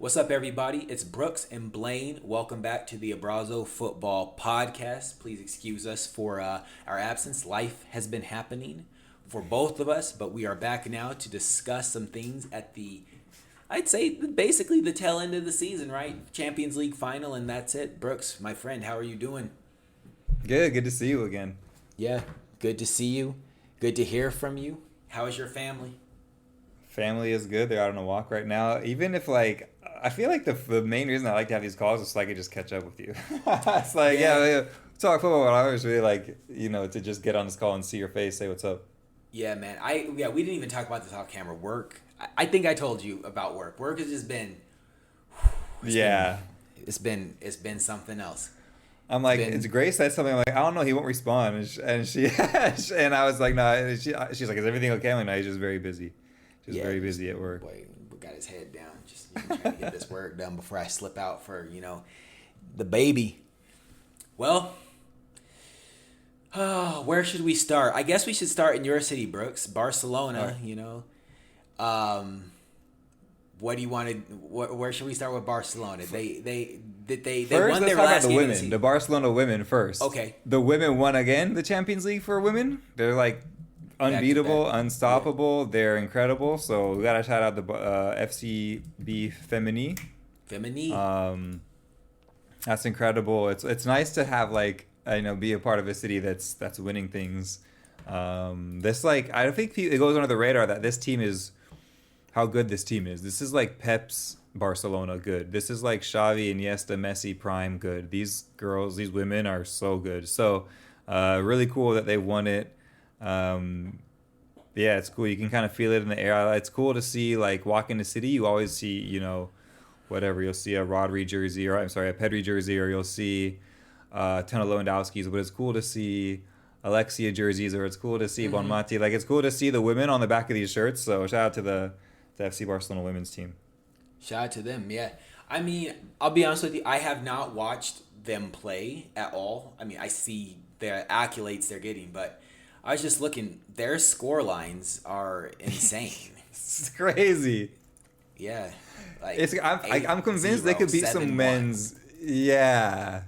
What's up, everybody? It's Brooks and Blaine. Welcome back to the Abrazo Football Podcast. Please excuse us for our absence. Life has been happening for both of us, but we are back now to discuss some things at I'd say, basically the tail end of the season, right? Champions League final, and that's it. Brooks, my friend, how are you doing? Good to see you again. Yeah, good to see you. Good to hear from you. How is your family? Family is good. They're out on a walk right now. Even if, I feel like the main reason I like to have these calls is so I can just catch up with you. It's like, yeah, talk football, but I always really like, to just get on this call and see your face, say what's up. Yeah, man. We didn't even talk about this off camera. Work. I think I told you about work. Work has just been. It's been something else. I'm like, it's Grace said something. I'm like, I don't know. He won't respond, and she and I was like, no. She's like, is everything okay? I'm like, no, he's just very busy. Very busy at work. Boy, got his head down. Just trying to get this work done before I slip out for the baby. Well. Where should we start? I guess we should start in your city, Brooks, Barcelona. Right. What do you want to? Where should we start with Barcelona? They first, won let's their talk last about the game. women. The Barcelona women first. Okay. The women won again the Champions League for women. They're like unbeatable, unstoppable. Yeah. They're incredible. So we gotta shout out the FCB Femení. Femení. That's incredible. It's nice to have be a part of a city that's winning things. I think it goes under the radar that this team is how good this team is. This is like Pep's Barcelona good. This is like Xavi, Iniesta, Messi prime good. These women are so good. So really cool that they won it. It's cool. You can kind of feel it in the air. It's cool to see, walk in the city. You always see, you'll see a Rodri jersey, a Pedri jersey, or you'll see a ton of Lewandowski's, but it's cool to see Alexia jerseys, or it's cool to see Bonmati. It's cool to see the women on the back of these shirts. So shout out to the FC Barcelona women's team. Shout out to them, yeah. I mean, I'll be honest with you, I have not watched them play at all. I mean, I see the accolades they're getting, but I was just looking. Their score lines are insane. It's crazy. Yeah. I'm convinced they could beat some men's. Yeah.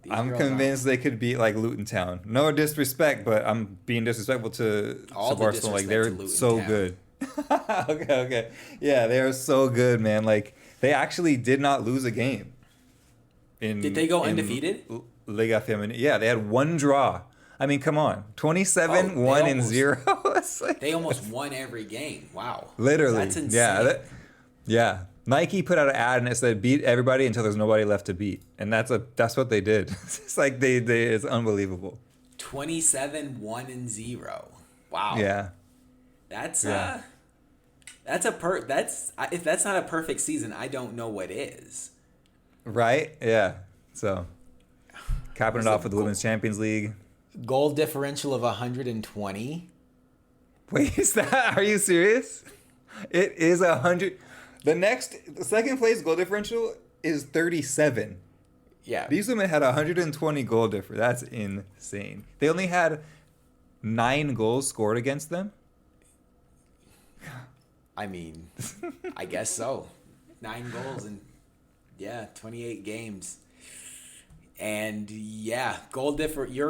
I'm convinced they could beat Luton Town. No disrespect, but I'm being disrespectful to Barcelona. They're so Town. Good. Okay. Yeah, they are so good, man. They actually did not lose a game. Did they go undefeated? Liga Femenina. Yeah, they had one draw. I mean, come on. 27, 1 and 0. They almost won every game. Wow. Literally. That's insane. Yeah. Nike put out an ad and it said beat everybody until there's nobody left to beat. And that's what they did. It's it's unbelievable. 27, 1 and 0. Wow. Yeah. That's if that's not a perfect season, I don't know what is. Right? Yeah. So capping it off with the Women's Champions League. Goal differential of 120. Wait, are you serious? It is 100. The second place goal differential is 37. Yeah. These women had 120 goal difference. That's insane. They only had 9 goals scored against them. I mean, I guess so. 9 goals in 28 games. And your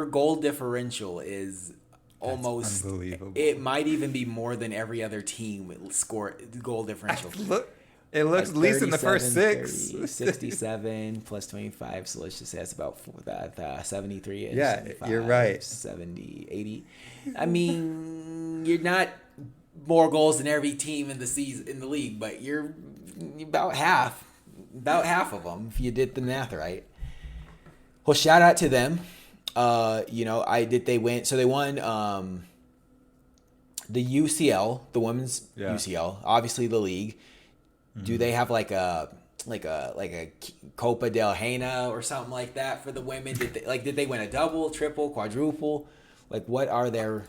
goal differential is almost unbelievable. It might even be more than every other team score goal differential. It looks at least in the first 6. 30, 67 plus 25, so let's just say that's about 73 ish. Yeah, you're right. 70, 80. I mean, you're not more goals than every team in the league, but you're about half of them if you did the math right. Well, shout out to them. They win. So they won the UCL, the women's UCL, obviously the league. Mm-hmm. Do they have like a Copa del Reina or something like that for the women? Did they win a double, triple, quadruple? What are their?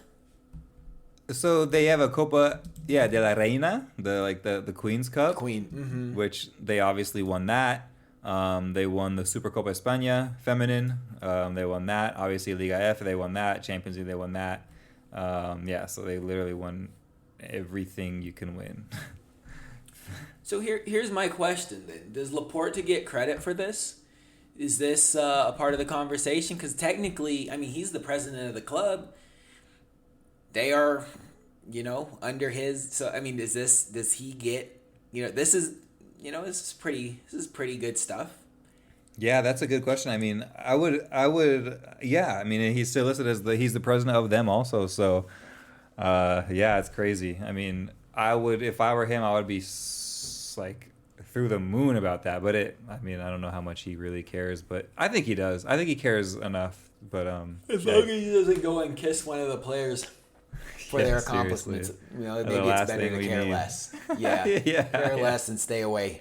So they have a Copa, de la Reina, the Queen's Cup, which they obviously won that. They won the Supercopa España Feminine. They won that. Obviously, Liga F, they won that. Champions League, they won that. So they literally won everything you can win. So here's my question then: does Laporta get credit for this? Is this a part of the conversation? Because technically, I mean, he's the president of the club. They are, under his. So I mean, does he get? This is, this is pretty good stuff. Yeah, that's a good question. I mean, yeah. I mean, he's still listed as he's the president of them also. So, yeah, it's crazy. I mean, if I were him, I would be like through the moon about that. But I don't know how much he really cares, but I think he does. I think he cares enough. But as long as he doesn't go and kiss one of the players for their accomplishments, maybe it's better to care less. Yeah, care less and stay away.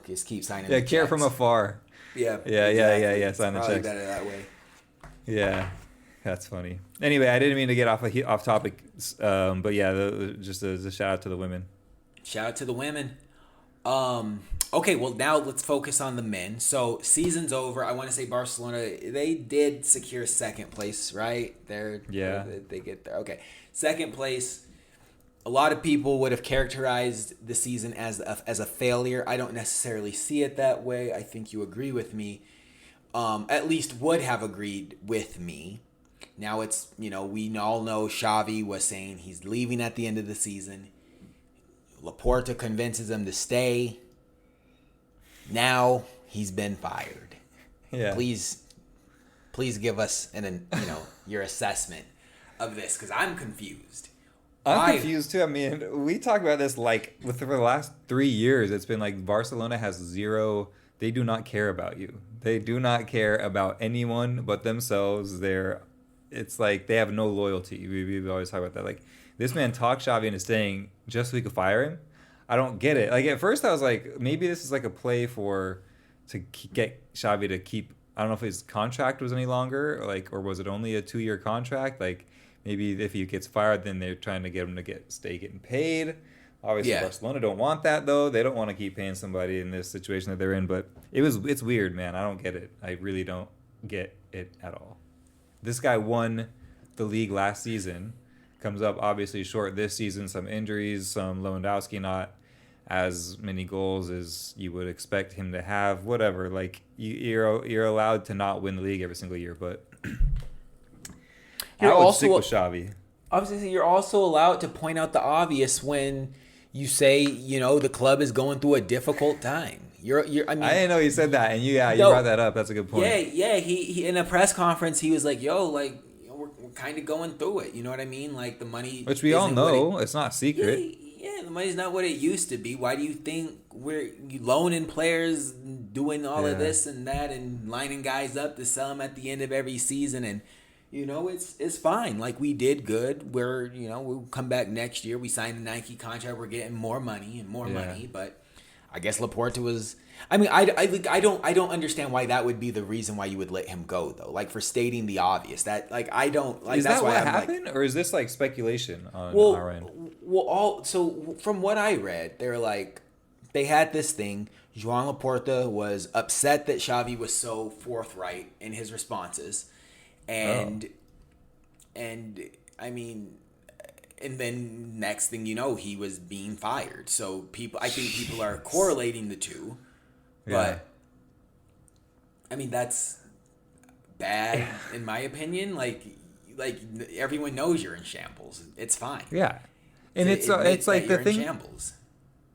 Just keep signing. Yeah, care from afar. Yeah. Yeah. Sign the probably checks. Better that way. Yeah, that's funny. Anyway, I didn't mean to get off topic, but yeah, just a shout out to the women. Shout out to the women. Okay, well now let's focus on the men. So season's over. I want to say Barcelona, they did secure second place, right? They get there. Okay, second place. A lot of people would have characterized the season as a failure. I don't necessarily see it that way. I think you agree with me. At least would have agreed with me. Now it's, we all know Xavi was saying he's leaving at the end of the season. Laporta convinces him to stay. Now he's been fired. Yeah. Please give us your assessment of this, because I'm confused. I'm confused too. I mean, we talk about this for the last 3 years. It's been like Barcelona has zero. They do not care about you. They do not care about anyone but themselves. It's like they have no loyalty. We always talk about that. Like, this man talked Xavi into staying just so we could fire him. I don't get it. Like, at first I was like, maybe this is like a play to get Xavi to keep. I don't know if his contract was any longer, or was it only a 2-year contract? Like, maybe if he gets fired, then they're trying to get him to stay getting paid. Obviously, Barcelona don't want that, though. They don't want to keep paying somebody in this situation that they're in. But it's weird, man. I don't get it. I really don't get it at all. This guy won the league last season. Comes up obviously short this season. Some injuries, some Lewandowski not as many goals as you would expect him to have. Whatever. Like, you're allowed to not win the league every single year, but I would stick with Xavi. Obviously, you're also allowed to point out the obvious when you say, the club is going through a difficult time. I didn't know you said that, and you brought that up. That's a good point. Yeah. He in a press conference, he was like, we're kind of going through it. You know what I mean? Like, the money, which we all know, it's not secret. Yeah, the money's not what it used to be. Why do you think we're loaning players, doing all of this and that, and lining guys up to sell them at the end of every season? And it's fine. Like, we did good. We'll come back next year. We signed the Nike contract. We're getting more money and more money. But I guess Laporta was. I mean, I don't understand why that would be the reason why you would let him go, though. Like, for stating the obvious. That, like, I don't like. Is that's that why what I'm happened, or is this like speculation on our end? So from what I read, they're like, they had this thing. Joan Laporta was upset that Xavi was so forthright in his responses. And I mean, and then next thing you know, he was being fired. So I think people are correlating the two, but I mean, that's bad in my opinion. Like everyone knows you're in shambles. It's fine. Yeah, and it's like the thing. In shambles.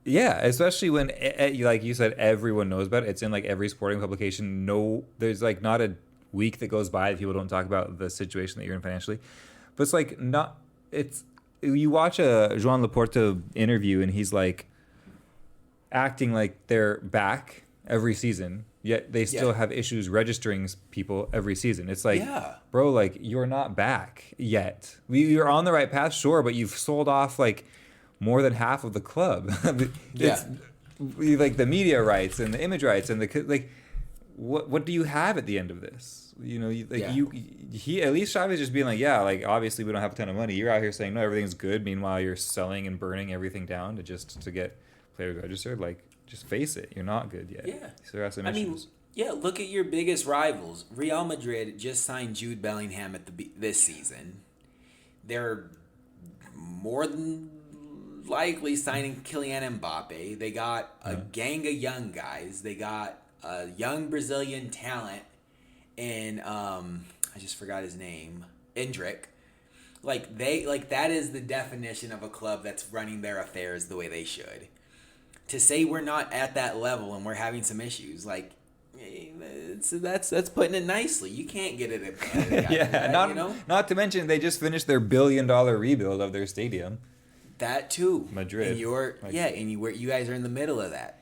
Yeah, especially when, like you said, everyone knows about it. It's in like every sporting publication. There's like not a week that goes by that people don't talk about the situation that you're in financially. But it's like you watch a Joan Laporta interview and he's like acting like they're back every season, yet they still have issues registering people every season. It's like, bro, like, you're not back yet. You're on the right path, sure, but you've sold off like more than half of the club. It's like the media rights and the image rights and what do you have at the end of this? He at least Xavi's just being like, like, obviously we don't have a ton of money. You're out here saying no, everything's good. Meanwhile, you're selling and burning everything down to get players registered. Like, just face it, you're not good yet. Yeah, so there are some issues. Look at your biggest rivals. Real Madrid just signed Jude Bellingham this season. They're more than likely signing Kylian Mbappe. They got a gang of young guys. They got a young Brazilian talent in I just forgot his name, Endrick. That is the definition of a club that's running their affairs the way they should. To say we're not at that level and we're having some issues, that's putting it nicely. You can't get it at Yeah, that, not to mention they just finished their $1 billion rebuild of their stadium. That too, Madrid. And you guys are in the middle of that.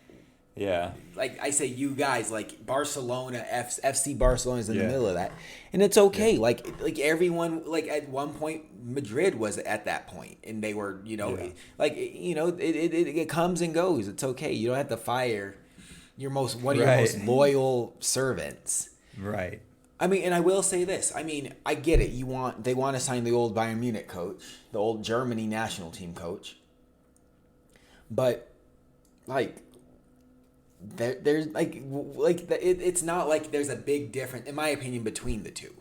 Yeah. Like I say, you guys, like Barcelona, FC Barcelona is in the middle of that, and it's okay. Yeah. Like everyone, like at one point, Madrid was at that point, and they were, it comes and goes. It's okay. You don't have to fire one of your most loyal servants. Right. I mean, and I will say this. I mean, I get it. They want to sign the old Bayern Munich coach, the old Germany national team coach, but like. There's it's not like there's a big difference in my opinion between the two.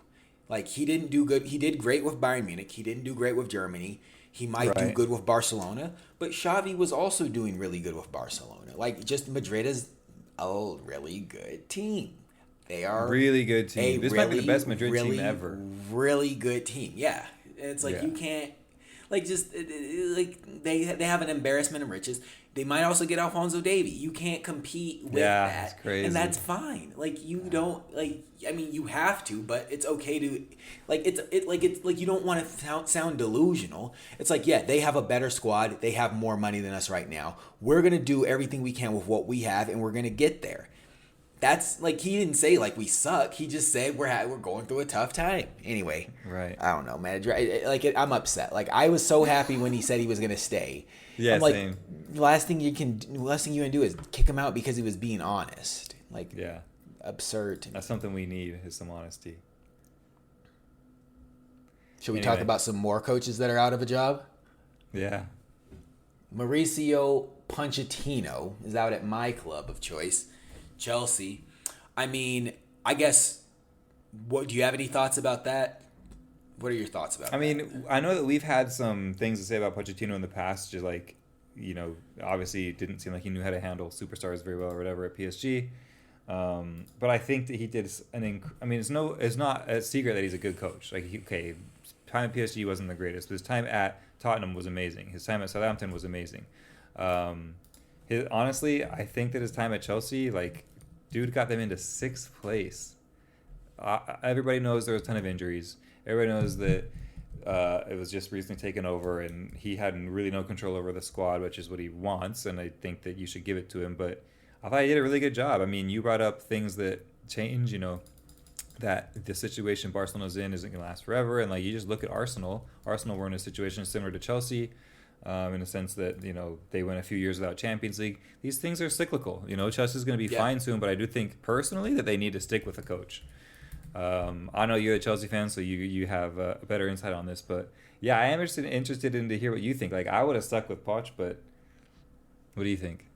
Like he didn't do good. He did great with Bayern Munich. He didn't do great with Germany. He might do good with Barcelona, but Xavi was also doing really good with Barcelona. Like just Madrid is a really good team. They are really good team. This might be the best Madrid team ever. Really good team. Yeah, and it's like you can't they have an embarrassment of riches. They might also get Alphonso Davies. You can't compete with that. It's crazy. And that's fine. Like you don't you have to, but it's okay to you don't want to sound delusional. It's like, yeah, they have a better squad. They have more money than us right now. We're going to do everything we can with what we have and we're going to get there. That's like he didn't say like we suck. He just said we're going through a tough time. Anyway, right? I don't know, man. I'm upset. Like I was so happy when he said he was gonna stay. Yeah, I'm like, same. Last thing you can do is kick him out because he was being honest. Like, yeah, absurd. That's something we need is some honesty. Should we talk about some more coaches that are out of a job? Yeah. Mauricio Pochettino is out at my club of choice, Chelsea. I mean, I guess, do you have any thoughts about that? What are your thoughts about that? I mean, I know that we've had some things to say about Pochettino in the past, just like, obviously it didn't seem like he knew how to handle superstars very well or whatever at PSG. But I think that he did it's not a secret that he's a good coach. Like, time at PSG wasn't the greatest, but his time at Tottenham was amazing. His time at Southampton was amazing. Honestly, I think that his time at Chelsea, dude got them into 6th place. Everybody knows there was a ton of injuries. Everybody knows that it was just recently taken over, and he had really no control over the squad, which is what he wants, and I think that you should give it to him. But I thought he did a really good job. I mean, you brought up things that change, that the situation Barcelona's in isn't going to last forever, and you just look at Arsenal. Arsenal were in a situation similar to Chelsea, in the sense that they went a few years without Champions League. These things are cyclical. Chelsea's going to be fine soon, but I do think personally that they need to stick with a coach. I know you're a Chelsea fan, so you have a better insight on this, but yeah, I am interested in to hear what you think. I would have stuck with Poch, but what do you think?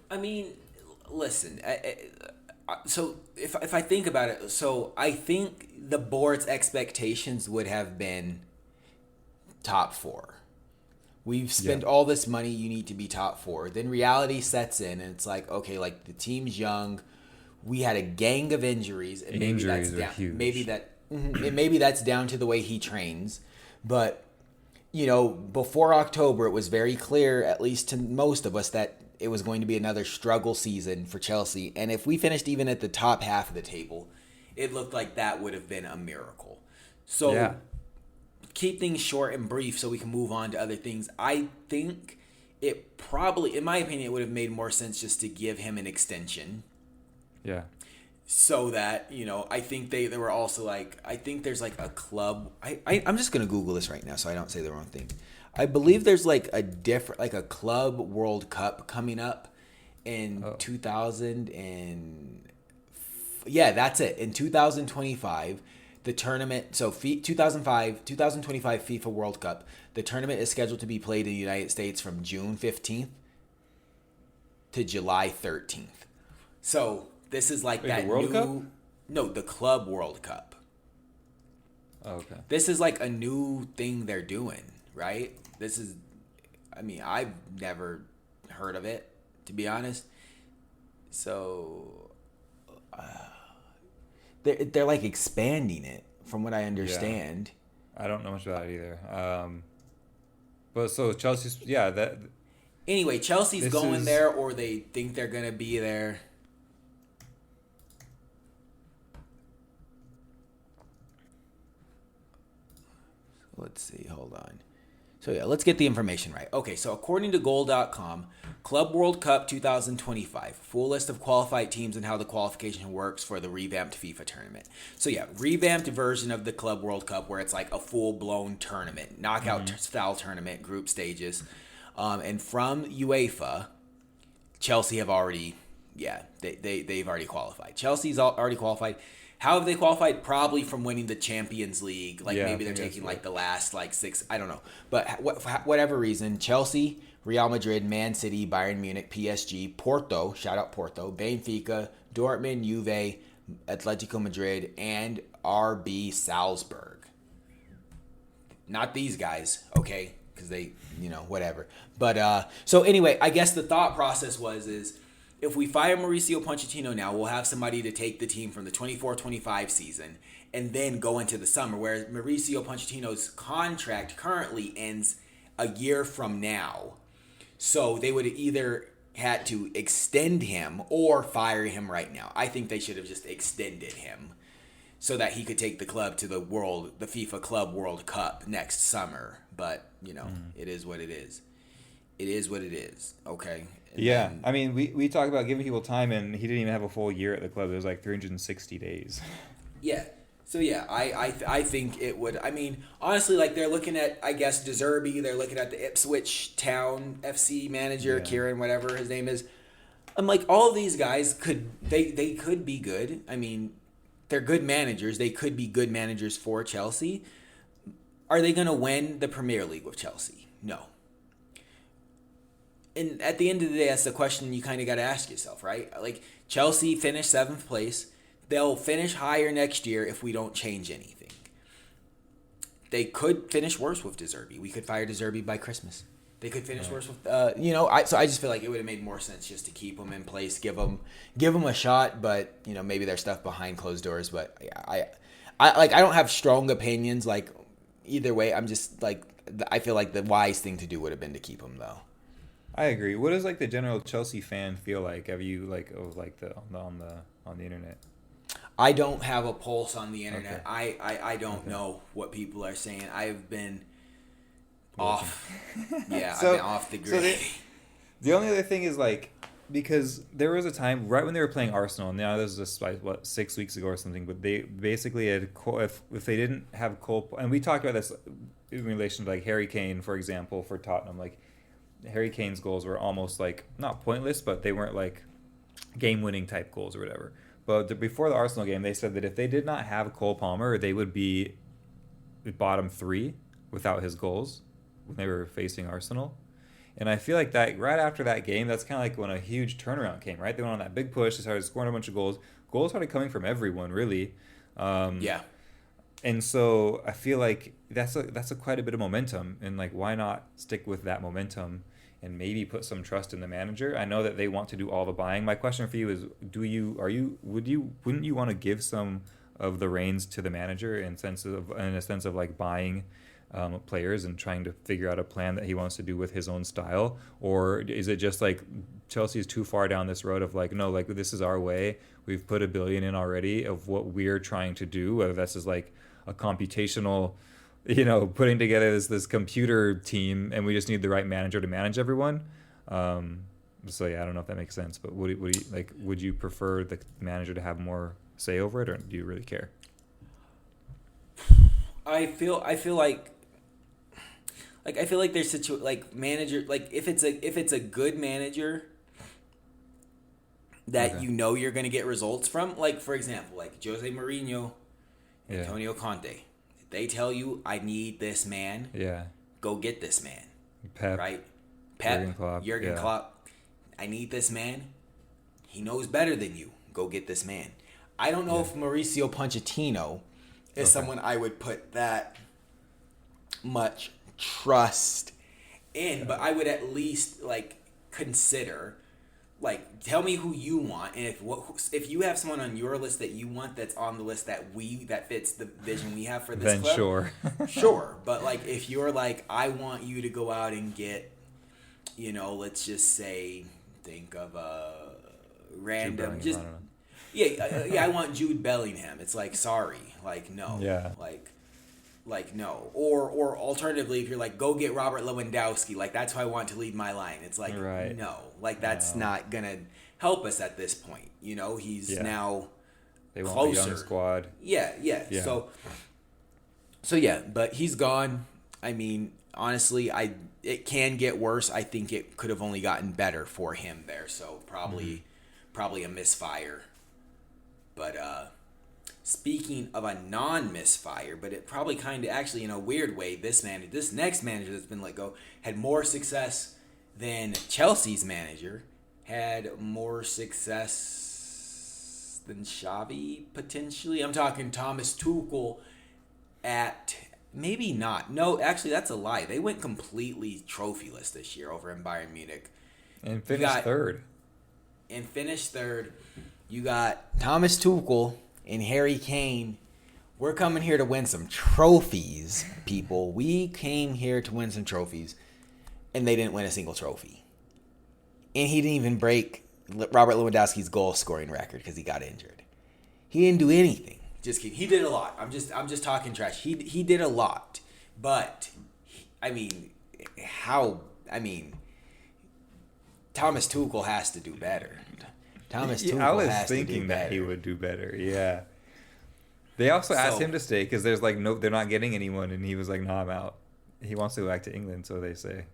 I mean, listen. So if I think about it, so I think the board's expectations would have been top 4. We've spent all this money. You need to be top 4. Then reality sets in, and it's like, okay, the team's young. We had a gang of injuries, and injuries are huge. Maybe that's down to the way he trains, but before October, it was very clear, at least to most of us, that it was going to be another struggle season for Chelsea. And if we finished even at the top half of the table, it looked like that would have been a miracle. So keep things short and brief so we can move on to other things. I think it probably, in my opinion, it would have made more sense just to give him an extension. Yeah. So that, I think they were also I think there's a club. I'm just going to Google this right now so I don't say the wrong thing. I believe there's a different, a club World Cup coming up in 2000 and that's it. In 2025, the tournament, so 2025 FIFA World Cup, the tournament is scheduled to be played in the United States from June 15th to July 13th. So this is that the World Cup? No, the Club World Cup. Oh, okay. This is a new thing they're doing, right? I mean, I've never heard of it, to be honest. So they're like expanding it, from what I understand. I don't know much about it either. But so Chelsea's, yeah, that Anyway, Chelsea's this going is there, or they think they're gonna be there. Let's see. Hold on. So yeah, let's get the information right. Okay, so according to Goal.com, Club World Cup 2025, full list of qualified teams and how the qualification works for the revamped FIFA tournament. So yeah, revamped version of the Club World Cup where it's like a full-blown tournament, knockout style tournament, group stages. And from UEFA, Chelsea have already, they've already qualified. Chelsea's already qualified. How have they qualified? Probably from winning the Champions League. Like maybe they're taking like the last like 6. I don't know. But whatever reason, Chelsea, Real Madrid, Man City, Bayern Munich, PSG, Porto, shout out Porto, Benfica, Dortmund, Juve, Atletico Madrid, and RB Salzburg. Not these guys, okay? Because they, whatever. But so anyway, I guess the thought process is if we fire Mauricio Pochettino now, we'll have somebody to take the team from the 24-25 season and then go into the summer, whereas Mauricio Pochettino's contract currently ends a year from now. So they would have either had to extend him or fire him right now. I think they should have just extended him so that he could take the club to the FIFA Club World Cup next summer. But, it is what it is. It is what it is, okay? I mean, we talk about giving people time, and he didn't even have a full year at the club. It was like 360 days. Yeah. So, yeah, I think it would. I mean, honestly, like, they're looking at, I guess, De Zerbi. They're looking at the Ipswich Town FC manager, Kieran, whatever his name is. I'm like, all of these guys could be good. I mean, they're good managers. They could be good managers for Chelsea. Are they going to win the Premier League with Chelsea? No. And at the end of the day, that's the question you kind of got to ask yourself, right? Like, Chelsea finished 7th place. They'll finish higher next year if we don't change anything. They could finish worse with De Zerbi. We could fire De Zerbi by Christmas. They could finish worse with, so I just feel like it would have made more sense just to keep them in place, give them a shot, but, maybe there's stuff behind closed doors. But I don't have strong opinions, like, either way. I'm just, like, I feel like the wise thing to do would have been to keep them, though. I agree. What does like the general Chelsea fan feel like? Have you on the internet? I don't have a pulse on the internet. Okay. I don't know what people are saying. I've been off. Yeah, I've been off the grid. So the only other thing is like, because there was a time right when they were playing Arsenal. Now this was just 6 weeks ago or something. But they basically had if they didn't have Cole, and we talked about this in relation to like Harry Kane, for example, for Tottenham, like. Harry Kane's goals were almost like not pointless, but they weren't like game-winning type goals or whatever. But before the Arsenal game, they said that if they did not have Cole Palmer, they would be bottom 3 without his goals when they were facing Arsenal. And I feel like that right after that game, that's kind of like when a huge turnaround came, right? They went on that big push, they started scoring a bunch of goals. Goals started coming from everyone, really. Yeah. And so I feel like that's a quite a bit of momentum, and like why not stick with that momentum and maybe put some trust in the manager? I know that they want to do all the buying. My question for you is: wouldn't you want to give some of the reins to the manager in a sense of like buying players and trying to figure out a plan that he wants to do with his own style, or is it just like Chelsea is too far down this road of like no, like this is our way. We've put $1 billion in already of what we're trying to do, whether that's just like a computational, putting together this computer team, and we just need the right manager to manage everyone. So yeah, I don't know if that makes sense, but would you prefer the manager to have more say over it, or do you really care? I feel like there's manager, like if it's a good manager that you're going to get results from, like for example, like Jose Mourinho, Antonio Conte. They tell you, I need this man. Yeah. Go get this man. Pep. Right? Pep. Jurgen Klopp. I need this man. He knows better than you. Go get this man. I don't know if Mauricio Pochettino is someone I would put that much trust in, but I would at least like consider. Like, tell me who you want, and if you have someone on your list that you want that's on the list that fits the vision we have for this Then club, sure. sure. But like, if you're like, I want you to go out and get, let's just say, think of a random, just I want Jude Bellingham. It's like, sorry, like no, like no, or alternatively, if you're like, go get Robert Lewandowski, like that's who I want to lead my line. It's like, no, like that's not gonna help us at this point. He's now they want closer. the young squad. Yeah. So yeah, but he's gone. I mean, honestly, it can get worse. I think it could have only gotten better for him there. So probably a misfire. But speaking of a non-misfire, but it probably kind of actually in a weird way, this next manager that's been let go had more success than Chelsea's manager, had more success than Xavi potentially. I'm talking Thomas Tuchel at maybe not. No, actually that's a lie. They went completely trophyless this year over in Bayern Munich. And finished third. You got Thomas Tuchel and Harry Kane. We're coming here to win some trophies, people. We came here to win some trophies, and they didn't win a single trophy. And he didn't even break Robert Lewandowski's goal-scoring record because he got injured. He didn't do anything. Just kidding. He did a lot. I'm just talking trash. He did a lot, but Thomas Tuchel has to do better. I was thinking that he would do better. Yeah. They also asked him to stay because there's like no, they're not getting anyone, and he was like, "No, I'm out." He wants to go back to England, so they say.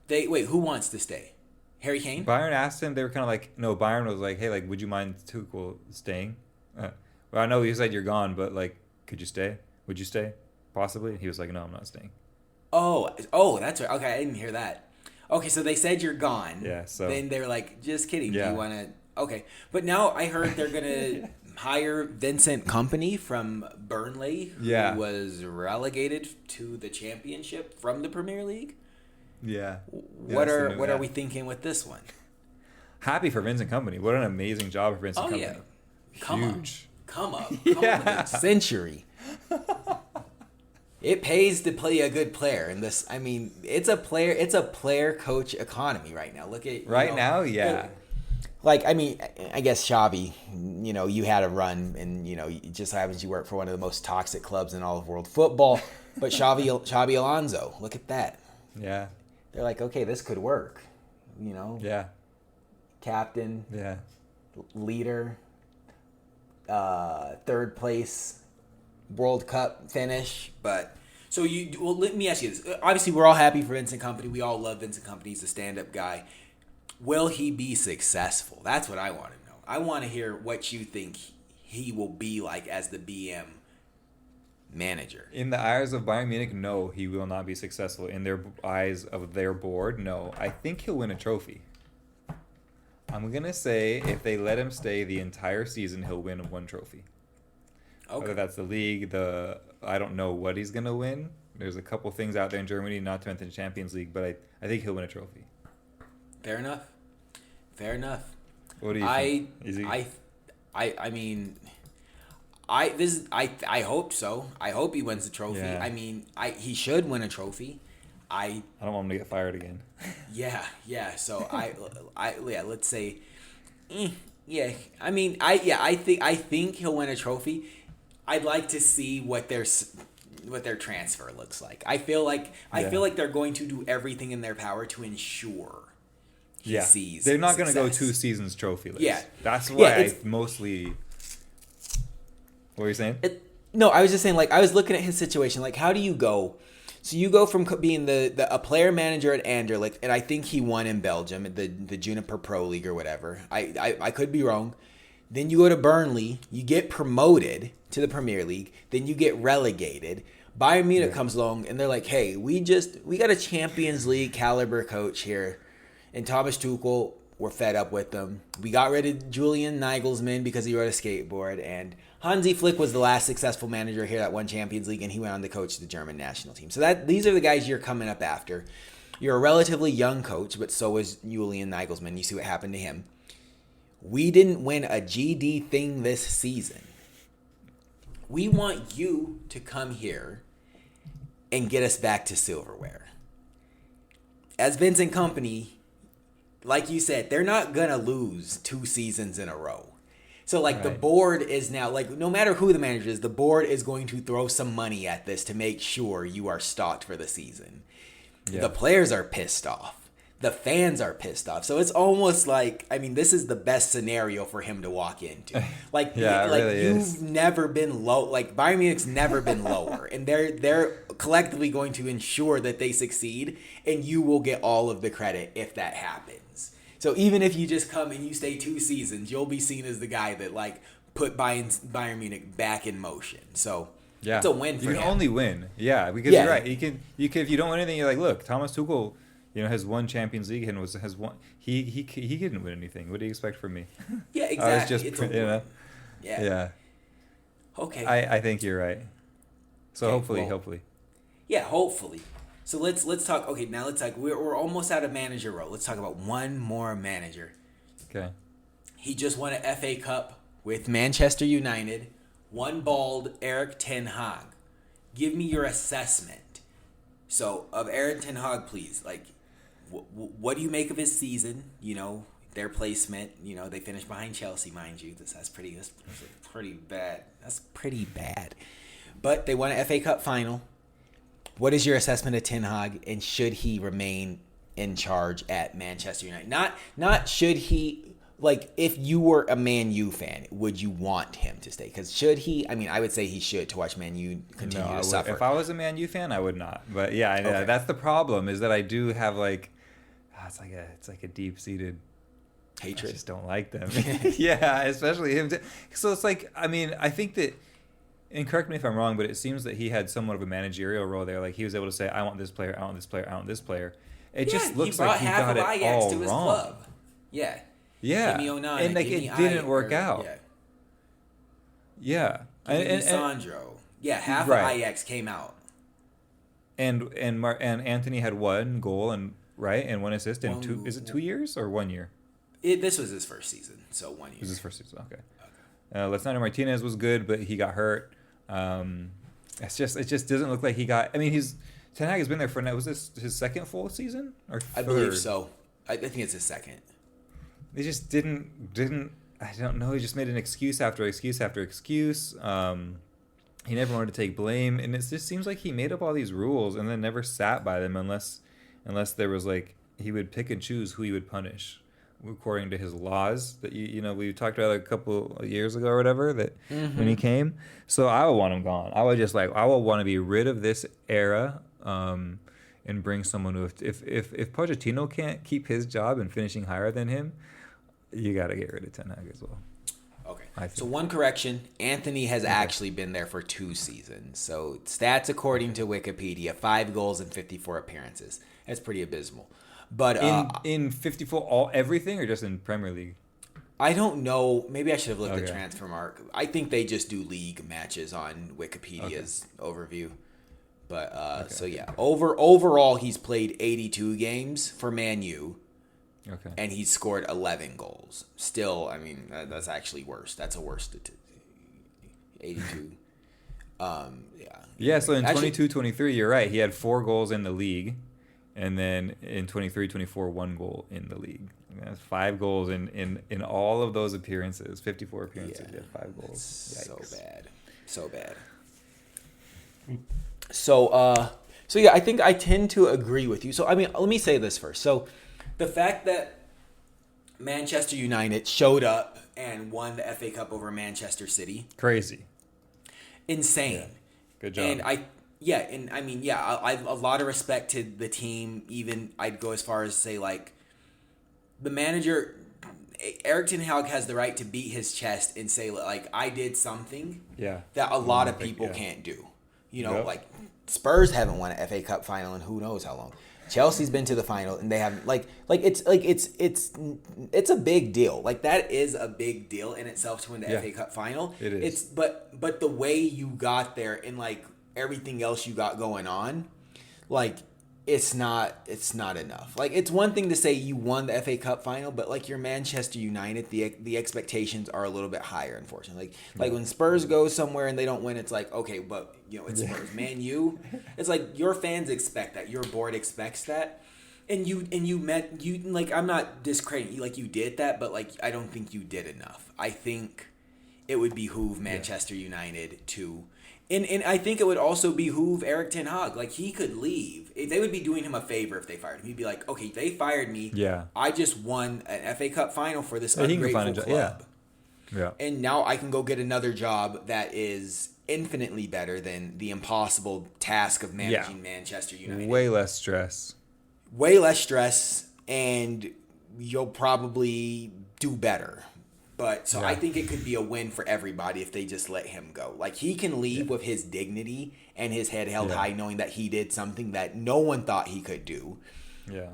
Who wants to stay? Harry Kane? Bayern asked him. They were kind of like, no. Bayern was like, "Hey, like, would you mind Tuchel staying?" Well, I know you said you're gone, but like, could you stay? Would you stay? Possibly. He was like, "No, I'm not staying." Oh, that's right. Okay, I didn't hear that. Okay, so they said you're gone. Yeah. So then they were like, "Just kidding. Yeah. Do you want to?" Okay, but now I heard they're gonna hire Vincent Kompany from Burnley, who was relegated to the Championship from the Premier League. Yeah. What are we thinking with this one? Happy for Vincent Kompany. What an amazing job for Vincent Kompany. Yeah. Come up. Century. It pays to play a good player in this. I mean, it's a player coach economy right now. Look at now, yeah. Like, I mean, I guess Xavi, you had a run, and it just happens you work for one of the most toxic clubs in all of world football. But Xabi Alonso, look at that. Yeah. They're like, okay, this could work. Yeah. Captain. Yeah. Leader. Third place. World Cup finish. But so let me ask you this. Obviously, we're all happy for Vincent Kompany. We all love Vincent Kompany. He's a stand-up guy. Will he be successful? That's what I want to know. I want to hear what you think he will be like as the BM manager. In the eyes of Bayern Munich, no, he will not be successful. In their eyes of their board, no. I think he'll win a trophy. I'm going to say if they let him stay the entire season, he'll win one trophy. Okay. Whether that's the league, I don't know what he's going to win. There's a couple things out there in Germany, not to mention the Champions League, but I think he'll win a trophy. Fair enough. What do you think? I hope so. I hope he wins the trophy. Yeah. I mean, he should win a trophy. I don't want him to get fired again. Yeah. So let's say, yeah. I mean, I think he'll win a trophy. I'd like to see what their transfer looks like. I feel like they're going to do everything in their power to ensure he sees. They're not going to go 2 seasons trophyless. Yeah, that's why I mostly. What were you saying? No, I was just saying. Like, I was looking at his situation. Like, how do you go? So you go from being a player manager at Anderlecht, and I think he won in Belgium, the Juniper Pro League or whatever. I could be wrong. Then you go to Burnley, you get promoted to the Premier League, then you get relegated. Bayern Munich comes along, and they're like, hey, we got a Champions League caliber coach here. And Thomas Tuchel, we're fed up with them. We got rid of Julian Nagelsmann because he rode a skateboard, and Hansi Flick was the last successful manager here that won Champions League, and he went on to coach the German national team. So these are the guys you're coming up after. You're a relatively young coach, but so is Julian Nagelsmann. You see what happened to him. We didn't win a GD thing this season. We want you to come here and get us back to silverware. As Vincent Company, like you said, they're not going to lose 2 seasons in a row. So, like, the board is now, like, no matter who the manager is, the board is going to throw some money at this to make sure you are stocked for the season. Yeah. The players are pissed off. The fans are pissed off. So it's almost like, I mean, this is the best scenario for him to walk into. Like, yeah, like really you've is. never been low. Like, Bayern Munich's never been lower, and they're collectively going to ensure that they succeed, and you will get all of the credit if that happens. So even if you just come and you stay 2 seasons, you'll be seen as the guy that like put Bayern Munich back in motion. So yeah, it's a win for him. You can only win. Yeah, because you're right. You can if you don't win anything, you're like, look, Thomas Tuchel, has won Champions League and has won. He didn't win anything. What do you expect from me? Yeah, exactly. It's just Yeah. Okay. I think you're right. So okay, hopefully. Yeah, hopefully. So let's talk. Okay, now let's talk. We're almost out of manager role. Let's talk about one more manager. Okay. He just won an FA Cup with Manchester United. One bald Erik ten Hag. Give me your assessment. So of Erik ten Hag, please. Like, what do you make of his season? Their placement. They finished behind Chelsea, mind you. That's pretty bad. That's pretty bad. But they won an FA Cup final. What is your assessment of Ten Hag, and should he remain in charge at Manchester United? Not should he, like, if you were a Man U fan, would you want him to stay? Because should he, I mean, I would say he should, to watch Man U continue to suffer. If I was a Man U fan, I would not. But yeah, Okay. That's the problem, is that I do have it's like a deep-seated hatred. I just don't like them. Yeah, especially him. So it's like, I mean, I think that, and correct me if I'm wrong, but it seems that he had somewhat of a managerial role there. Like, he was able to say, I want this player, I want this player, I want this player. It just looks like he got it all to his wrong. Club. Yeah. Yeah. Give me Onana, and like, give me it didn't work Ajax, out. Yeah. Give me Sandro. Yeah, half of Ajax came out. And Anthony had 1 goal and 1 assist in 2. Is it 2 years or 1 year? This was his first season, so 1 year. This was his first season. Okay. Lisandro Martinez was good, but he got hurt. It just doesn't look like he got. I mean, Ten Hag has been there for now. Was this his second full season or third? I believe so. I think it's his second. They just didn't. I don't know. He just made an excuse after excuse after excuse. He never wanted to take blame, and it just seems like he made up all these rules and then never sat by them unless there was like, he would pick and choose who he would punish according to his laws that we talked about a couple of years ago or whatever, that when he came. So I would want him gone. I would want to be rid of this era, and bring someone who, if Pochettino can't keep his job and finishing higher than him, you got to get rid of Ten Hag as well. Okay. So one correction, Anthony has actually been there for 2 seasons. So stats according to Wikipedia, 5 goals and 54 appearances. That's pretty abysmal. But in 54 everything, or just in Premier League? I don't know. Maybe I should have looked at Transfer Mark. I think they just do league matches on Wikipedia's overview. But so yeah, overall he's played 82 games for Man U. Okay. And he's scored 11 goals. Still, I mean, that's actually worse. That's a worse statistic. 82. Yeah, so in 22-23, you're right. He had 4 goals in the league. And then in 23-24, 1 goal in the league. That's 5 goals in all of those appearances. 54 appearances, he had 5 goals. So bad. So yeah, I think I tend to agree with you. So, I mean, let me say this first. So, the fact that Manchester United showed up and won the FA Cup over Manchester City. Crazy. Insane. Yeah. Good job. And I a lot of respect to the team. Even I'd go as far as to say, like, the manager, Erik ten Hag, has the right to beat his chest and say, like, I did something that a lot of people can't do. Like, Spurs haven't won an FA Cup final in who knows how long. Chelsea's been to the final and they haven't, it's a big deal. Like, that is a big deal in itself to win the FA Cup final. It is. But the way you got there and, like, everything else you got going on, like, it's not enough. Like, it's one thing to say you won the FA Cup final, but like you're Manchester United, the expectations are a little bit higher, unfortunately. Like when Spurs go somewhere and they don't win, it's like, okay, but it's Spurs. Man U, it's like your fans expect that, your board expects that. And you like, I'm not discrediting you, like you did that, but like I don't think you did enough. I think it would behoove Manchester United to. And I think it would also behoove Eric Ten Hag. Like, he could leave. They would be doing him a favor if they fired him. He'd be like, okay, they fired me. Yeah. I just won an FA Cup final for this He can ungrateful find a club. Yeah. And now I can go get another job that is infinitely better than the impossible task of managing Manchester United. Way less stress. Way less stress, and you'll probably do better. But so I think it could be a win for everybody if they just let him go. Like, he can leave with his dignity and his head held high, knowing that he did something that no one thought he could do,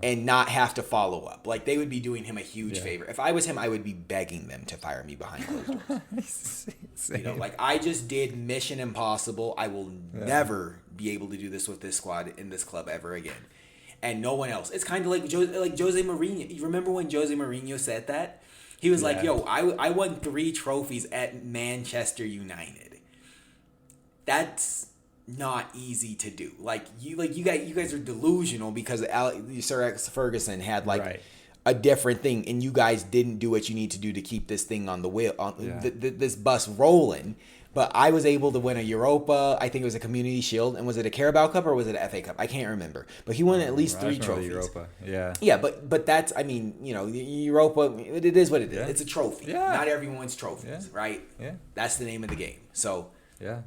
and not have to follow up. Like, they would be doing him a huge favor. If I was him, I would be begging them to fire me behind closed doors. Like, I just did Mission Impossible. I will never be able to do this with this squad in this club ever again. And no one else. It's kind of like Jose Mourinho. You remember when Jose Mourinho said that? He was like, yo, I won 3 trophies at Manchester United. That's not easy to do. Like you guys are delusional because Sir Alex Ferguson had a different thing, and you guys didn't do what you need to do to keep this thing on the wheel, this bus rolling. But I was able to win a Europa. I think it was a Community Shield. And was it a Carabao Cup or was it an FA Cup? I can't remember. But he won at least 3 trophies. Europa. Yeah. Yeah, but that's, I mean, Europa, it is what it is. It's a trophy. Yeah. Not everyone wins trophies, right? Yeah. That's the name of the game. So, yeah.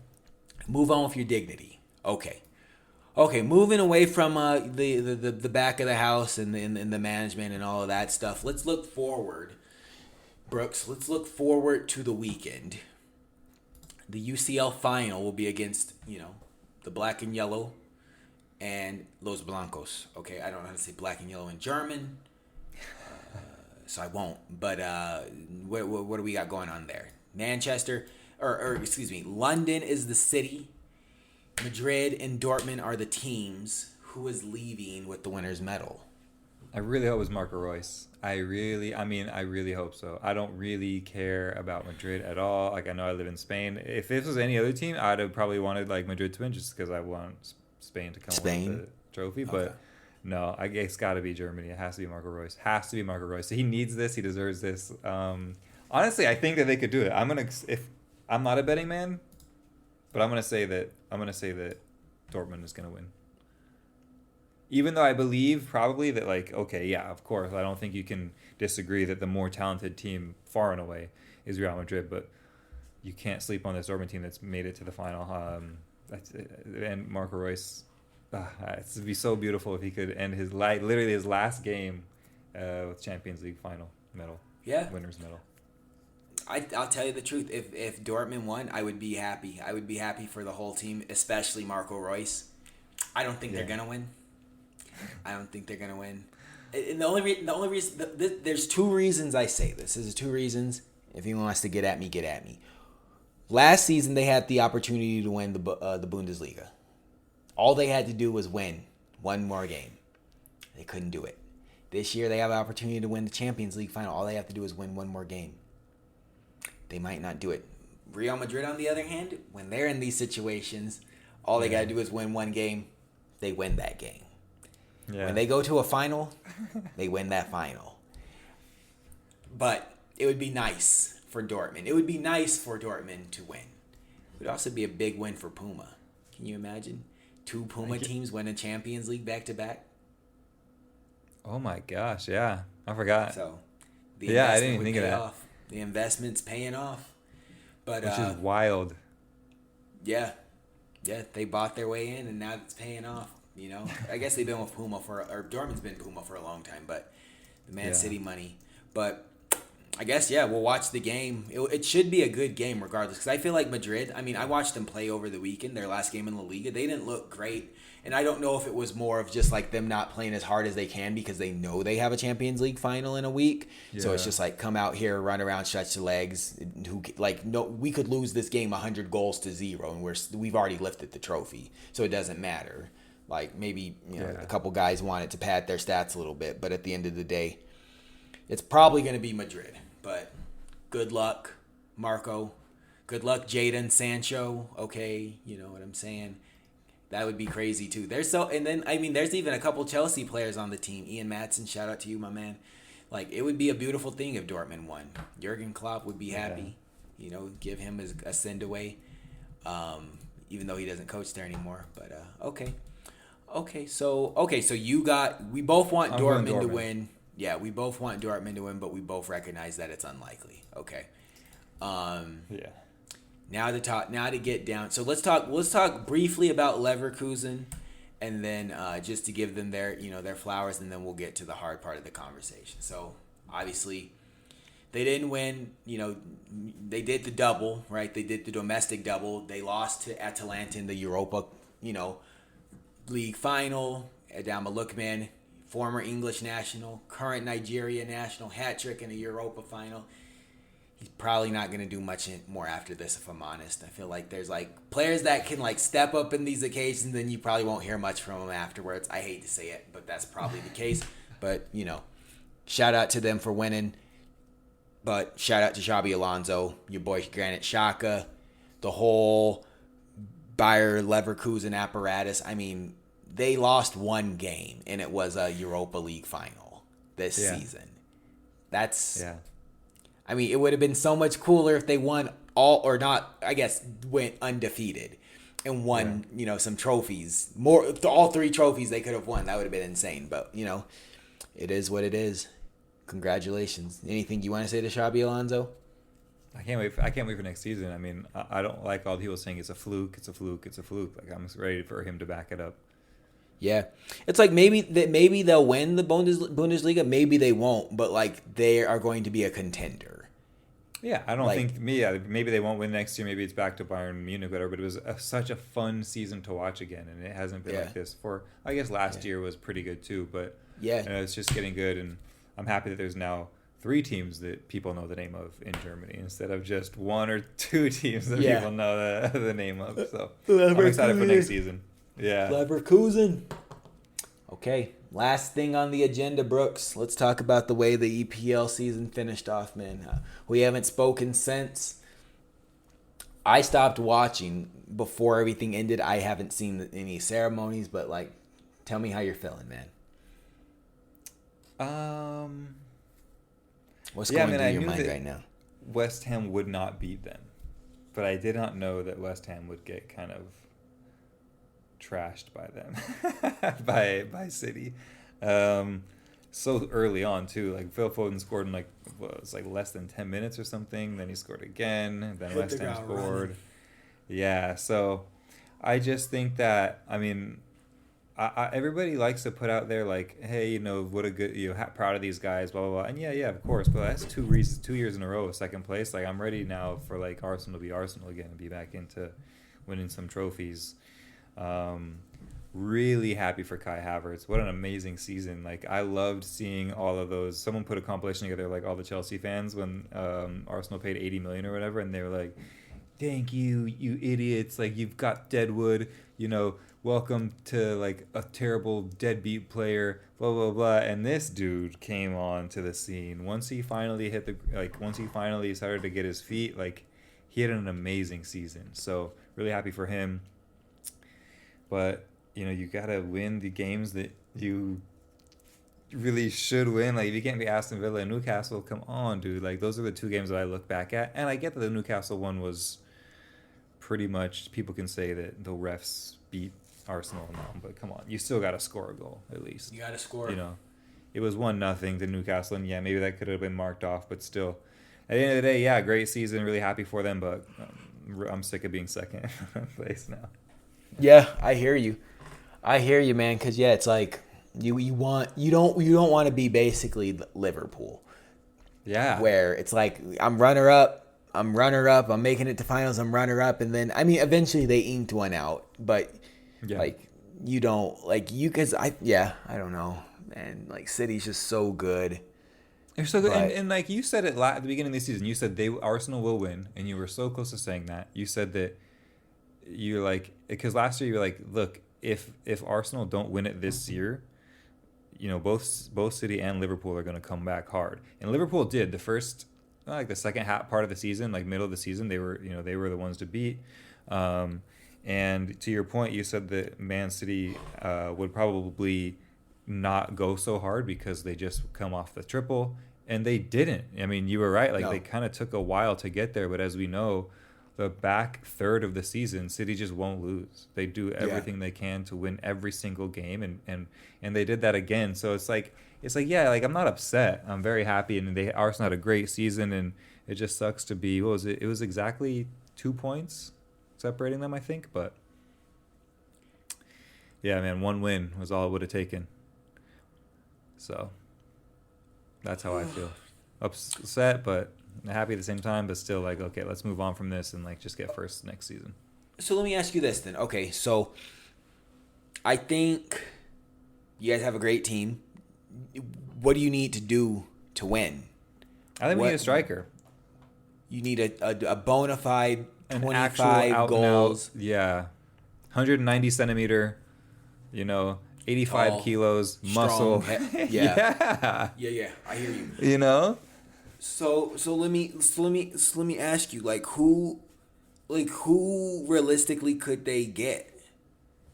Move on with your dignity. Okay, moving away from the back of the house and the management and all of that stuff. Let's look forward, Brooks. Let's look forward to the weekend. The UCL final will be against, the black and yellow and Los Blancos. Okay, I don't know how to say black and yellow in German, so I won't. But what do we got going on there? Manchester, or excuse me, London is the city. Madrid and Dortmund are the teams. Who is leaving with the winner's medal? I really hope it's Marco Reus. I really hope so. I don't really care about Madrid at all. Like, I know I live in Spain. If this was any other team, I'd have probably wanted like Madrid to win just because I want Spain to come win the trophy. Okay. But no, I guess it's got to be Germany. It has to be Marco Reus. So he needs this. He deserves this. Honestly, I think that they could do it. If I'm not a betting man, but I'm gonna say that Dortmund is gonna win. Even though I believe probably that, like, okay, yeah, of course, I don't think you can disagree that the more talented team far and away is Real Madrid, but you can't sleep on this Dortmund team that's made it to the final. And Marco Reus, it would be so beautiful if he could end his last game with Champions League final medal. Yeah. Winner's medal. I'll tell you the truth. If Dortmund won, I would be happy. I would be happy for the whole team, especially Marco Reus. I don't think they're going to win. And the only reason, there's 2 reasons I say this. There's 2 reasons. If anyone wants to get at me, get at me. Last season, they had the opportunity to win the Bundesliga. All they had to do was win one more game. They couldn't do it. This year, they have an opportunity to win the Champions League final. All they have to do is win one more game. They might not do it. Real Madrid, on the other hand, when they're in these situations, all they got to do is win one game. They win that game. Yeah. When they go to a final, they win that final. But it would be nice for Dortmund. It would be nice for Dortmund to win. It would also be a big win for Puma. Can you imagine? 2 Puma teams win a Champions League back-to-back? Oh my gosh, yeah. I forgot. So, I didn't even think of that. Off. The investment's paying off. But which is wild. Yeah. Yeah, they bought their way in, and now it's paying off. I guess they've been with Puma or Dortmund's been Puma for a long time, but the Man City money. But I guess, we'll watch the game. It should be a good game regardless, because I feel like Madrid, I watched them play over the weekend, their last game in La Liga. They didn't look great, and I don't know if it was more of just like them not playing as hard as they can because they know they have a Champions League final in a week. Yeah. So it's just like, come out here, run around, stretch the legs. We could lose this game 100 goals to 0, and we've already lifted the trophy, so it doesn't matter. Like maybe Yeah. a couple guys wanted to pad their stats a little bit, but at the end of the day, it's probably going to be Madrid. But good luck, Marco. Good luck, Jadon Sancho. Okay, you know what I'm saying. That would be crazy too. And then I mean, there's even a couple Chelsea players on the team. Ian Madsen, shout out to you, my man. Like it would be a beautiful thing if Dortmund won. Jurgen Klopp would be happy. Give him a send away. Even though he doesn't coach there anymore. But so we both want Dortmund to win. Yeah, we both want Dortmund to win, but we both recognize that it's unlikely. Okay. Yeah. Now to get down. So let's talk briefly about Leverkusen, and then just to give them their flowers, and then we'll get to the hard part of the conversation. So obviously, they didn't win. They did the double, right? They did the domestic double. They lost to Atalanta in the Europa, League final. Adama Lookman, former English national, current Nigeria national, hat trick in the Europa final. He's probably not going to do much more after this, if I'm honest. I feel like there's players that can step up in these occasions, then you probably won't hear much from them afterwards. I hate to say it, but that's probably the case. But, shout out to them for winning. But shout out to Xabi Alonso, your boy Granit Xhaka, the whole Bayer Leverkusen apparatus. I mean, they lost one game, and it was a Europa League final this season. I mean, it would have been so much cooler if they won went undefeated and won, some trophies. All 3 trophies they could have won. That would have been insane. But, it is what it is. Congratulations. Anything you want to say to Xabi Alonso? I can't wait for next season. I mean, I don't like all the people saying it's a fluke. Like, I'm ready for him to back it up. Yeah, it's like maybe they'll win the Bundesliga, maybe they won't, but they are going to be a contender. Yeah, I don't think maybe they won't win next year. Maybe it's back to Bayern Munich, whatever. But it was such a fun season to watch again, and it hasn't been like this for. I guess last year was pretty good too, but it's just getting good, and I'm happy that there's now 3 teams that people know the name of in Germany instead of just 1 or 2 teams that people know the name of. So I'm excited for next season. Yeah. Leverkusen. Okay, last thing on the agenda, Brooks. Let's talk about the way the EPL season finished off, man. We haven't spoken since. I stopped watching before everything ended. I haven't seen any ceremonies, but tell me how you're feeling, man. What's going through your mind right now? West Ham would not beat them, but I did not know that West Ham would get kind of trashed by them by City so early on too. Phil Foden scored in less than 10 minutes or something, then he scored again, then West Ham scored. Yeah, so I just think that everybody likes to put out there hey, what a good, proud of these guys, blah blah blah, and yeah, of course, but that's 2 years in a row of second place. I'm ready now for Arsenal to be Arsenal again and be back into winning some trophies. Really happy for Kai Havertz. What an amazing season. I loved seeing all of those. Someone put a compilation together, all the Chelsea fans when Arsenal paid 80 million or whatever, and they were like, thank you, you idiots. You've got Deadwood, welcome to a terrible deadbeat player, blah blah blah. And this dude came on to the scene once he finally once he finally started to get his feet. He had an amazing season. So really happy for him. But, you got to win the games that you really should win. If you can't be Aston Villa and Newcastle, come on, dude. Those are the 2 games that I look back at. And I get that the Newcastle one was pretty much, people can say that the refs beat Arsenal now, but come on. You still got to score a goal, at least. You got to score. It was 1-0 to Newcastle, and maybe that could have been marked off, but still. At the end of the day, great season. Really happy for them, but I'm sick of being second place now. Yeah, I hear you, man. Because it's you don't want to be basically Liverpool. Yeah. Where it's I'm runner up, I'm making it to finals, I'm runner up, and then eventually they inked one out, but you don't because I don't know, man. City's just so good. They're so good, and you said it at the beginning of the season. You said Arsenal will win, and you were so close to saying that. You said that. You're because last year you were look, if Arsenal don't win it this year, both City and Liverpool are going to come back hard. And Liverpool did the first, like the second half part of the season, like middle of the season, they were the ones to beat. And to your point, you said that Man City would probably not go so hard because they just come off the triple, and they didn't. I mean, you were right. Like, No. they kind of took a while to get there, but as we know, the back third of the season, City just won't lose. They do everything they can to win every single game, and they did that again. So it's like yeah, like I'm not upset. I'm very happy, and Arsenal had a great season, and it just sucks to be. What was it? It was exactly 2 points separating them, I think. But yeah, man, one win was all it would have taken. So that's how I feel. Upset, but happy at the same time, but still like, okay, let's move on from this and like just get first next season. So let me ask you this then. Okay, so I think you guys have a great team. What do you need to do to win? I think we need a striker. You need a bona fide An 25 out goals. and out, yeah. 190 centimeter, 85 Tall, kilos, strong, muscle. yeah. Yeah. Yeah, I hear you. You know? So let me ask you, like who realistically could they get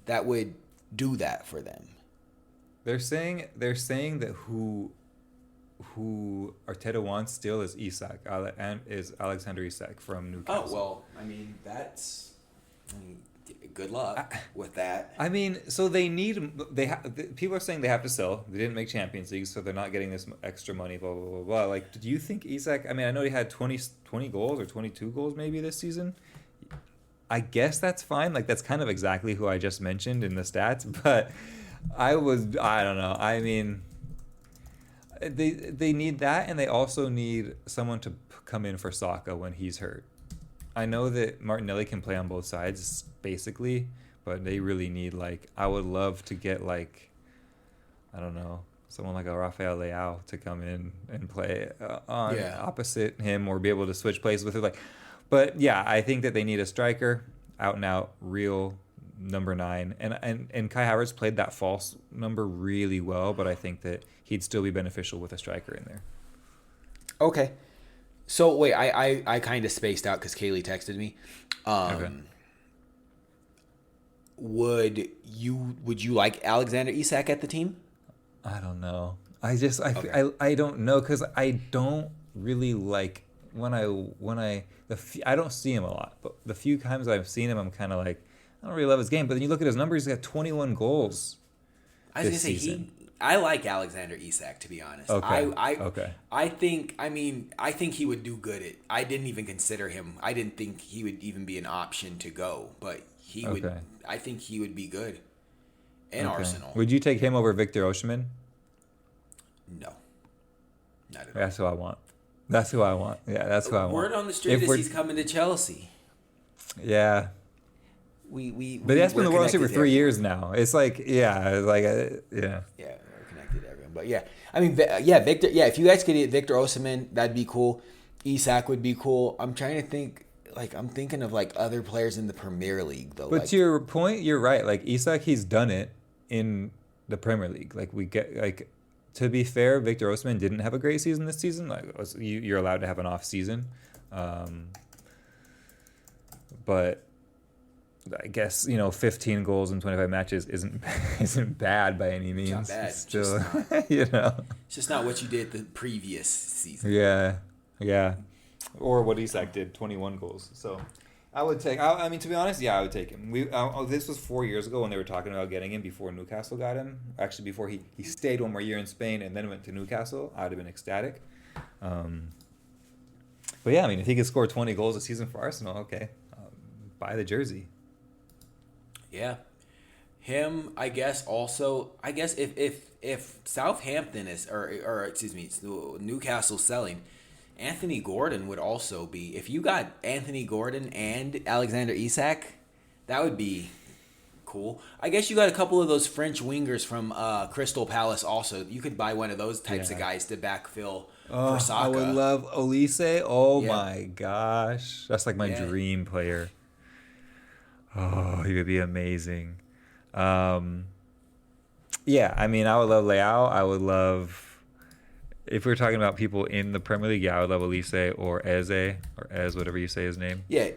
that would do that for them? They're saying that who Arteta wants still is Isak, and is Alexander Isak from Newcastle. Oh well, good luck with that. I mean, so people are saying they have to sell. They didn't make Champions League, so they're not getting this extra money, blah, blah, blah, blah. Like, do you think Isak, I mean, I know he had 20 goals or 22 goals maybe this season. I guess that's fine. Like, that's kind of exactly who I just mentioned in the stats, but I don't know. I mean, they need that, and they also need someone to come in for Saka when he's hurt. I know that Martinelli can play on both sides, basically, but they really need, like, I would love to get, like, I don't know, someone like a Rafael Leao to come in and play opposite him or be able to switch places with it. Like, but yeah, I think that they need a striker, out and out, real number 9. And Kai Havertz played that false number really well, but I think that he'd still be beneficial with a striker in there. Okay. So wait, I kind of spaced out because Kaylee texted me. Okay. Would you like Alexander Isak at the team? I don't know. I don't know, because I don't really like I don't see him a lot, but the few times I've seen him, I'm kind of like, I don't really love his game. But then you look at his numbers; he's got 21 goals. I was gonna say I like Alexander Isak, to be honest. Okay. I think he would do good. I didn't even consider him. I didn't think he would even be an option to go, but he would. I think he would be good in Arsenal. Would you take him over Victor Osimhen? No, not at all. That's who I want. That's who I want. Yeah, that's who I want. Word on the street is he's coming to Chelsea. Yeah. But that's been the World Cup for 3 years now. It's like, yeah. Yeah, we're connected to everyone. But yeah, I mean, Victor. Yeah, if you guys could get Victor Osimhen, that'd be cool. Isak would be cool. I'm trying to think. Like, I'm thinking of like other players in the Premier League though. But to your point, you're right. Like Isak, he's done it in the Premier League. Like we get like. To be fair, Victor Osimhen didn't have a great season this season. Like you're allowed to have an off season, but I guess 15 goals in 25 matches isn't bad by any means. It's not bad. It's still, it's just not what you did the previous season. Yeah, or what Isak did, 21 goals. So I would take. I mean, to be honest, yeah, I would take him. This was 4 years ago when they were talking about getting him before Newcastle got him. Actually, before he stayed one more year in Spain and then went to Newcastle, I'd have been ecstatic. But yeah, I mean, if he could score 20 goals a season for Arsenal, okay, buy the jersey. Yeah, him. I guess also. I guess if Southampton is or excuse me, Newcastle selling. Anthony Gordon would also be, if you got Anthony Gordon and Alexander Isak, that would be cool. I guess you got a couple of those French wingers from Crystal Palace also. You could buy one of those types of guys to backfill for Saka. I would love Olise. Oh my gosh. That's like my dream player. Oh, he would be amazing. Yeah, I mean, I would love Leao. I would love, if we're talking about people in the Premier League, yeah, I would love Elise or Eze, or Ez, whatever you say his name. Yeah.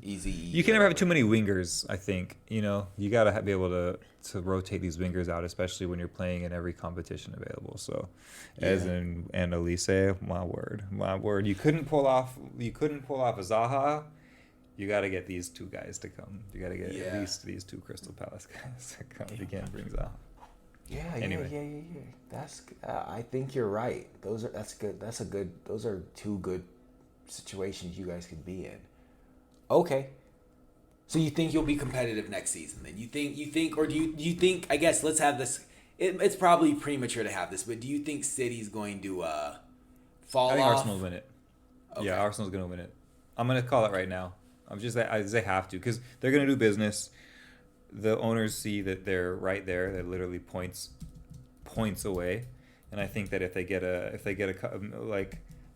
Easy. You can never have too many wingers, I think. You got to be able to rotate these wingers out, especially when you're playing in every competition available. So, Ez and Elise, my word. You couldn't pull off a Zaha. You got to get these two guys to come. You got to get at least these two Crystal Palace guys to come if you can't bring Zaha. Yeah. That's. I think you're right. That's good. Those are two good situations you guys could be in. Okay. So you think you'll be competitive next season? Then you think, or do you think? I guess let's have this. It's probably premature to have this, but do you think City's going to fall off? I think Arsenal will win it. Okay. Yeah, Arsenal's going to win it. I'm going to call it right now. They have to, because they're going to do business. The owners see that they're right there. They're literally points away, and I think that if they get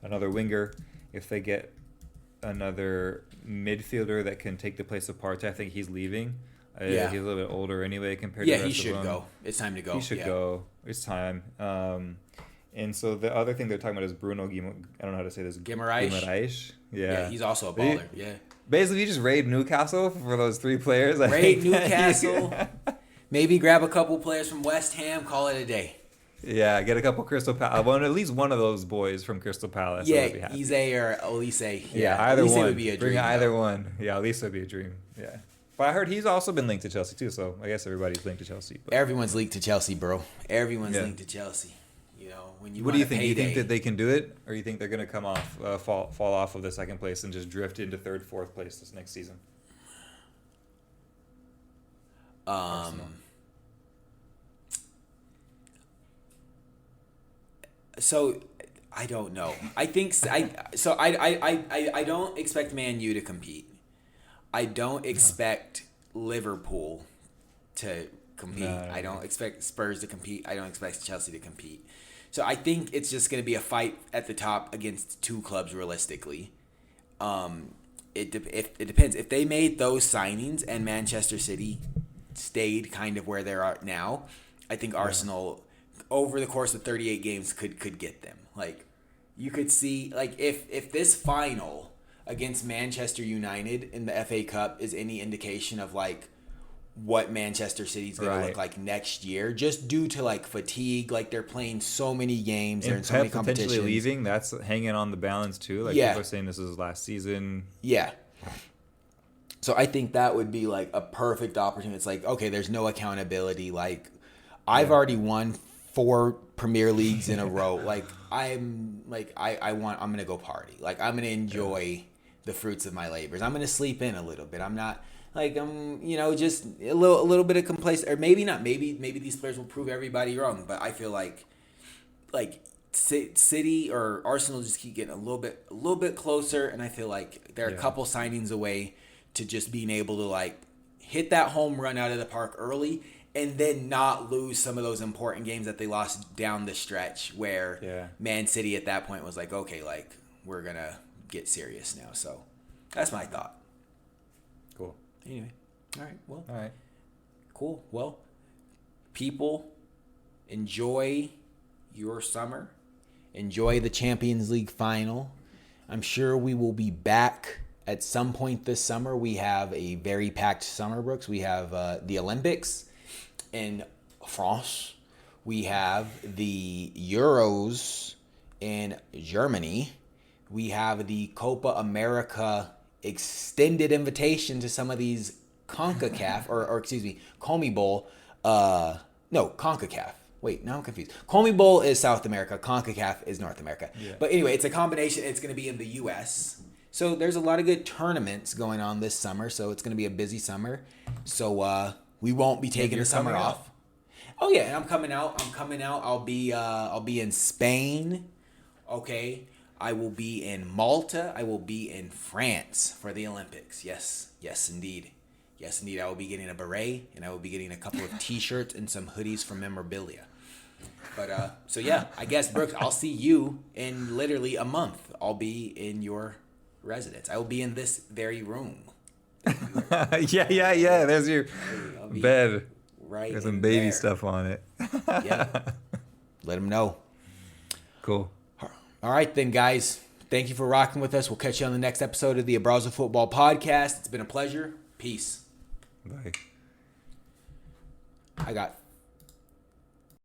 another winger, if they get another midfielder that can take the place of Partey, I think he's leaving. He's a little bit older anyway compared to the rest of them. Yeah, he should go. It's time to go. He should go. It's time. And so the other thing they're talking about is Bruno I don't know how to say this. Guimaraes. Yeah, he's also a baller. Basically, you just raid Newcastle for those three players. Raid Newcastle. Maybe grab a couple players from West Ham. Call it a day. Yeah, get a couple Crystal Palace. At least one of those boys from Crystal Palace. Yeah, Eze or Elise. Yeah, either Elise one. Would be a dream. Bring either one. Yeah, Elise would be a dream. Yeah. But I heard he's also been linked to Chelsea too, so I guess everybody's linked to Chelsea. But. Everyone's linked to Chelsea, bro. Everyone's linked to Chelsea. What do you think? Do you think that they can do it, or you think they're going to come off, fall off of the second place and just drift into third, fourth place this next season? So I don't know. I think I don't expect Man U to compete. I don't expect Liverpool to compete. No. I don't expect Spurs to compete. I don't expect Chelsea to compete. So I think it's just going to be a fight at the top against two clubs realistically. It depends. If they made those signings and Manchester City stayed kind of where they are now, I think Arsenal over the course of 38 games could get them. Like you could see if this final against Manchester United in the FA Cup is any indication of what Manchester City's going to look like next year, just due to fatigue. They're playing so many games, they're in so many competitions. Potentially leaving, that's hanging on the balance too. People are saying this is his last season. Yeah. So I think that would be a perfect opportunity. It's okay, there's no accountability. I've already won 4 Premier Leagues in a row. I'm gonna go party. I'm gonna enjoy the fruits of my labors. I'm gonna sleep in a little bit. I'm not. Just a little bit of complacent, or maybe not. Maybe these players will prove everybody wrong. But I feel like City or Arsenal just keep getting a little bit closer, and I feel like they're a couple signings away to just being able to hit that home run out of the park early, and then not lose some of those important games that they lost down the stretch. Where Man City at that point was okay, we're gonna get serious now. So that's my thought. Cool. Anyway, all right. All right. Cool. Well, people, enjoy your summer. Enjoy the Champions League final. I'm sure we will be back at some point this summer. We have a very packed summer, Brooks. We have the Olympics in France. We have the Euros in Germany. We have the Copa America extended invitation to some of these CONCACAF or excuse me, CONMEBOL. CONCACAF. Wait, now I'm confused. CONMEBOL is South America. CONCACAF is North America. Yeah. But anyway, it's a combination. It's going to be in the U.S. So there's a lot of good tournaments going on this summer. So it's going to be a busy summer. So we won't be taking the summer off. Oh yeah, and I'm coming out. I'll be in Spain. Okay. I will be in Malta. I will be in France for the Olympics. Yes, indeed. I will be getting a beret, and I will be getting a couple of T-shirts and some hoodies from memorabilia. But so yeah, I guess Brooks, I'll see you in literally a month. I'll be in your residence. I will be in this very room. Yeah. There's your I'll be bed. right. There's some in baby there. stuff on it. Yeah. Let them know. Cool. All right, then, guys. Thank you for rocking with us. We'll catch you on the next episode of the Abrazo Football Podcast. It's been a pleasure. Peace. Bye. I got